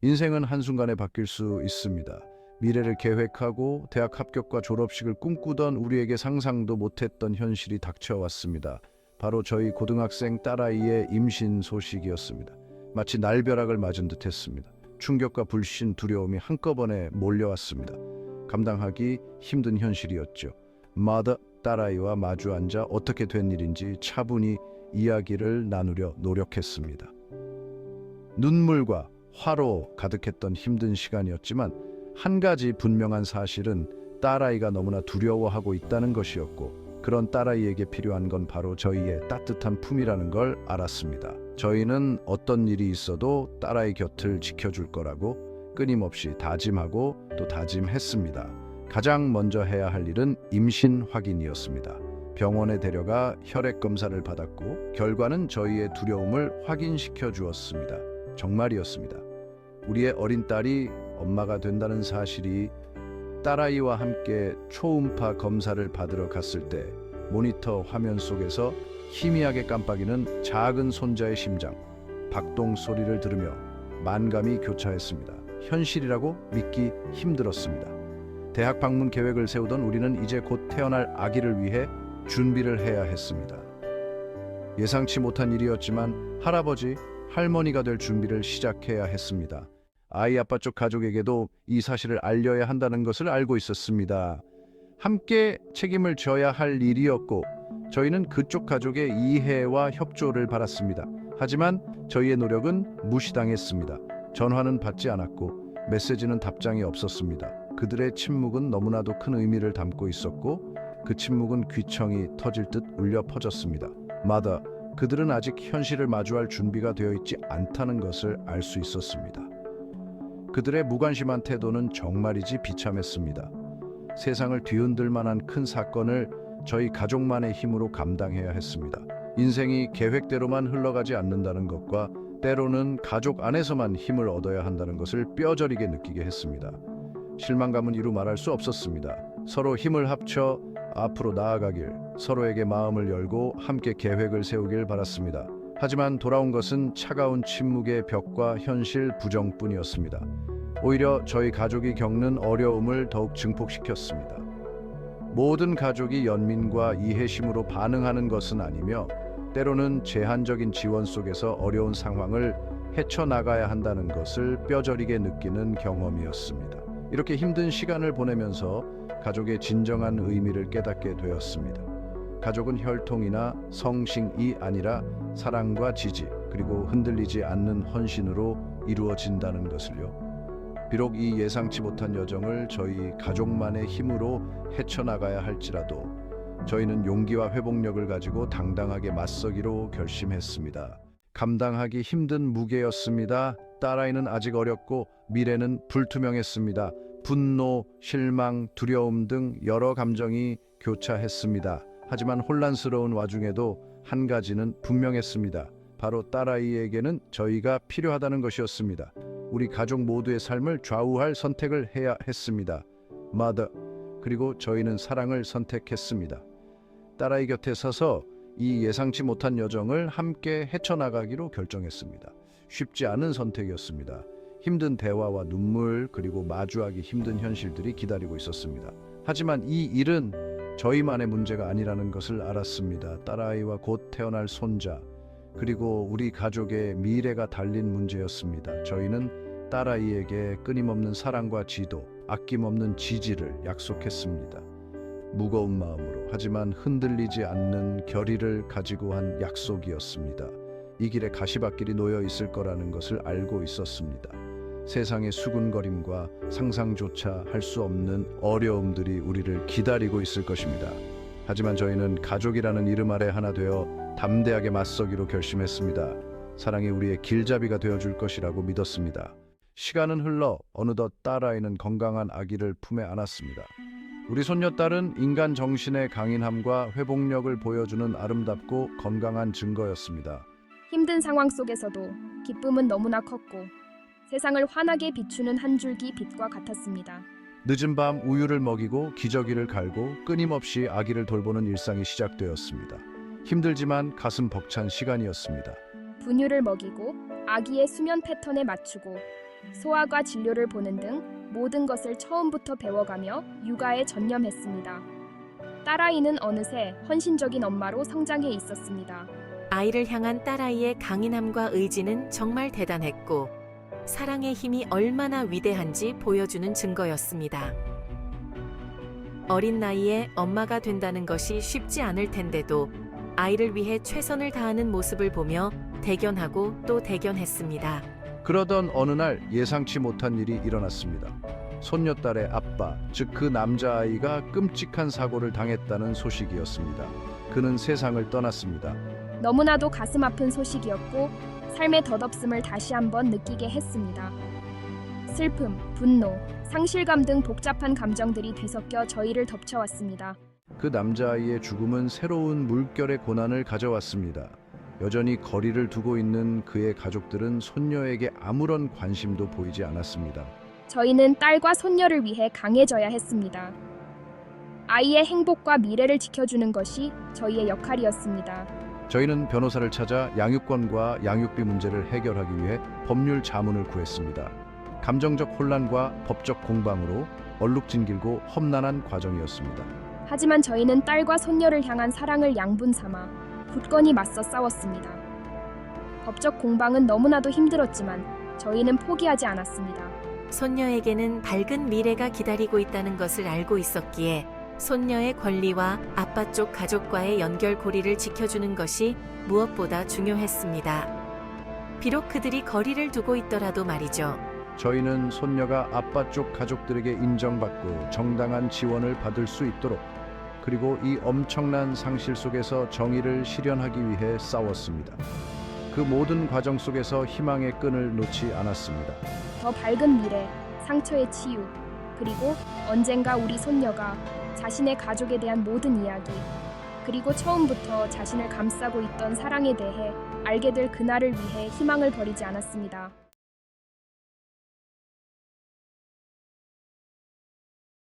인생은 한순간에 바뀔 수 있습니다. 미래를 계획하고 대학 합격과 졸업식을 꿈꾸던 우리에게 상상도 못했던 현실이 닥쳐왔습니다. 바로 저희 고등학생 딸아이의 임신 소식이었습니다. 마치 날벼락을 맞은 듯 했습니다. 충격과 불신, 두려움이 한꺼번에 몰려왔습니다. 감당하기 힘든 현실이었죠. 마더 딸아이와 마주 앉아 어떻게 된 일인지 차분히 이야기를 나누려 노력했습니다. 눈물과 화로 가득했던 힘든 시간이었지만 한 가지 분명한 사실은 딸아이가 너무나 두려워하고 있다는 것이었고, 그런 딸아이에게 필요한 건 바로 저희의 따뜻한 품이라는 걸 알았습니다. 저희는 어떤 일이 있어도 딸아이 곁을 지켜줄 거라고 끊임없이 다짐하고 또 다짐했습니다. 가장 먼저 해야 할 일은 임신 확인이었습니다. 병원에 데려가 혈액 검사를 받았고 결과는 저희의 두려움을 확인시켜 주었습니다. 정말이었습니다. 우리의 어린 딸이 엄마가 된다는 사실이 딸아이와 함께 초음파 검사를 받으러 갔을 때 모니터 화면 속에서 희미하게 깜빡이는 작은 손자의 심장, 박동 소리를 들으며 만감이 교차했습니다. 현실이라고 믿기 힘들었습니다. 대학 방문 계획을 세우던 우리는 이제 곧 태어날 아기를 위해 준비를 해야 했습니다. 예상치 못한 일이었지만 할아버지, 할머니가 될 준비를 시작해야 했습니다. 아이 아빠 쪽 가족에게도 이 사실을 알려야 한다는 것을 알고 있었습니다. 함께 책임을 져야 할 일이었고 저희는 그쪽 가족의 이해와 협조를 바랐습니다. 하지만 저희의 노력은 무시당했습니다. 전화는 받지 않았고 메시지는 답장이 없었습니다. 그들의 침묵은 너무나도 큰 의미를 담고 있었고 그 침묵은 귀청이 터질 듯 울려 퍼졌습니다. 마더, 그들은 아직 현실을 마주할 준비가 되어 있지 않다는 것을 알 수 있었습니다. 그들의 무관심한 태도는 정말이지 비참했습니다. 세상을 뒤흔들 만한 큰 사건을 저희 가족만의 힘으로 감당해야 했습니다. 인생이 계획대로만 흘러가지 않는다는 것과 때로는 가족 안에서만 힘을 얻어야 한다는 것을 뼈저리게 느끼게 했습니다. 실망감은 이루 말할 수 없었습니다. 서로 힘을 합쳐 앞으로 나아가길, 서로에게 마음을 열고 함께 계획을 세우길 바랐습니다. 하지만 돌아온 것은 차가운 침묵의 벽과 현실 부정뿐이었습니다. 오히려 저희 가족이 겪는 어려움을 더욱 증폭시켰습니다. 모든 가족이 연민과 이해심으로 반응하는 것은 아니며 때로는 제한적인 지원 속에서 어려운 상황을 헤쳐나가야 한다는 것을 뼈저리게 느끼는 경험이었습니다. 이렇게 힘든 시간을 보내면서 가족의 진정한 의미를 깨닫게 되었습니다. 가족은 혈통이나 성싱이 아니라 사랑과 지지, 그리고 흔들리지 않는 헌신으로 이루어진다는 것을요. 비록 이 예상치 못한 여정을 저희 가족만의 힘으로 헤쳐나가야 할지라도 저희는 용기와 회복력을 가지고 당당하게 맞서기로 결심했습니다. 감당하기 힘든 무게였습니다. 딸아이는 아직 어렸고 미래는 불투명했습니다. 분노, 실망, 두려움 등 여러 감정이 교차했습니다. 하지만 혼란스러운 와중에도 한 가지는 분명했습니다. 바로 딸아이에게는 저희가 필요하다는 것이었습니다. 우리 가족 모두의 삶을 좌우할 선택을 해야 했습니다. 마더, 그리고 저희는 사랑을 선택했습니다. 딸아이 곁에 서서 이 예상치 못한 여정을 함께 헤쳐나가기로 결정했습니다. 쉽지 않은 선택이었습니다. 힘든 대화와 눈물, 그리고 마주하기 힘든 현실들이 기다리고 있었습니다. 하지만 이 일은 저희만의 문제가 아니라는 것을 알았습니다. 딸아이와 곧 태어날 손자, 그리고 우리 가족의 미래가 달린 문제였습니다. 저희는 딸아이에게 끊임없는 사랑과 지도, 아낌없는 지지를 약속했습니다. 무거운 마음으로, 하지만 흔들리지 않는 결의를 가지고 한 약속이었습니다. 이 길에 가시밭길이 놓여 있을 거라는 것을 알고 있었습니다. 세상의 수군거림과 상상조차 할 수 없는 어려움들이 우리를 기다리고 있을 것입니다. 하지만 저희는 가족이라는 이름 아래 하나 되어 담대하게 맞서기로 결심했습니다. 사랑이 우리의 길잡이가 되어줄 것이라고 믿었습니다. 시간은 흘러 어느덧 딸아이는 건강한 아기를 품에 안았습니다. 우리 손녀딸은 인간 정신의 강인함과 회복력을 보여주는 아름답고 건강한 증거였습니다. 힘든 상황 속에서도 기쁨은 너무나 컸고 세상을 환하게 비추는 한 줄기 빛과 같았습니다. 늦은 밤 우유를 먹이고 기저귀를 갈고 끊임없이 아기를 돌보는 일상이 시작되었습니다. 힘들지만 가슴 벅찬 시간이었습니다. 분유를 먹이고 아기의 수면 패턴에 맞추고 소아과 진료를 보는 등 모든 것을 처음부터 배워가며 육아에 전념했습니다. 딸아이는 어느새 헌신적인 엄마로 성장해 있었습니다. 아이를 향한 딸아이의 강인함과 의지는 정말 대단했고 사랑의 힘이 얼마나 위대한지 보여주는 증거였습니다. 어린 나이에 엄마가 된다는 것이 쉽지 않을 텐데도 아이를 위해 최선을 다하는 모습을 보며 대견하고 또 대견했습니다. 그러던 어느 날 예상치 못한 일이 일어났습니다. 손녀딸의 아빠, 즉 그 남자아이가 끔찍한 사고를 당했다는 소식이었습니다. 그는 세상을 떠났습니다. 너무나도 가슴 아픈 소식이었고 삶의 덧없음을 다시 한번 느끼게 했습니다. 슬픔, 분노, 상실감 등 복잡한 감정들이 뒤섞여 저희를 덮쳐왔습니다. 그 남자아이의 죽음은 새로운 물결의 고난을 가져왔습니다. 여전히 거리를 두고 있는 그의 가족들은 손녀에게 아무런 관심도 보이지 않았습니다. 저희는 딸과 손녀를 위해 강해져야 했습니다. 아이의 행복과 미래를 지켜주는 것이 저희의 역할이었습니다. 저희는 변호사를 찾아 양육권과 양육비 문제를 해결하기 위해 법률 자문을 구했습니다. 감정적 혼란과 법적 공방으로 얼룩진길고 험난한 과정이었습니다. 하지만 저희는 딸과 손녀를 향한 사랑을 양분 삼아 굳건히 맞서 싸웠습니다. 법적 공방은 너무나도 힘들었지만 저희는 포기하지 않았습니다. 손녀에게는 밝은 미래가 기다리고 있다는 것을 알고 있었기에 손녀의 권리와 아빠 쪽 가족과의 연결고리를 지켜주는 것이 무엇보다 중요했습니다. 비록 그들이 거리를 두고 있더라도 말이죠. 저희는 손녀가 아빠 쪽 가족들에게 인정받고 정당한 지원을 받을 수 있도록, 그리고 이 엄청난 상실 속에서 정의를 실현하기 위해 싸웠습니다. 그 모든 과정 속에서 희망의 끈을 놓지 않았습니다. 더 밝은 미래, 상처의 치유, 그리고 언젠가 우리 손녀가 자신의 가족에 대한 모든 이야기, 그리고 처음부터 자신을 감싸고 있던 사랑에 대해 알게 될 그날을 위해 희망을 버리지 않았습니다.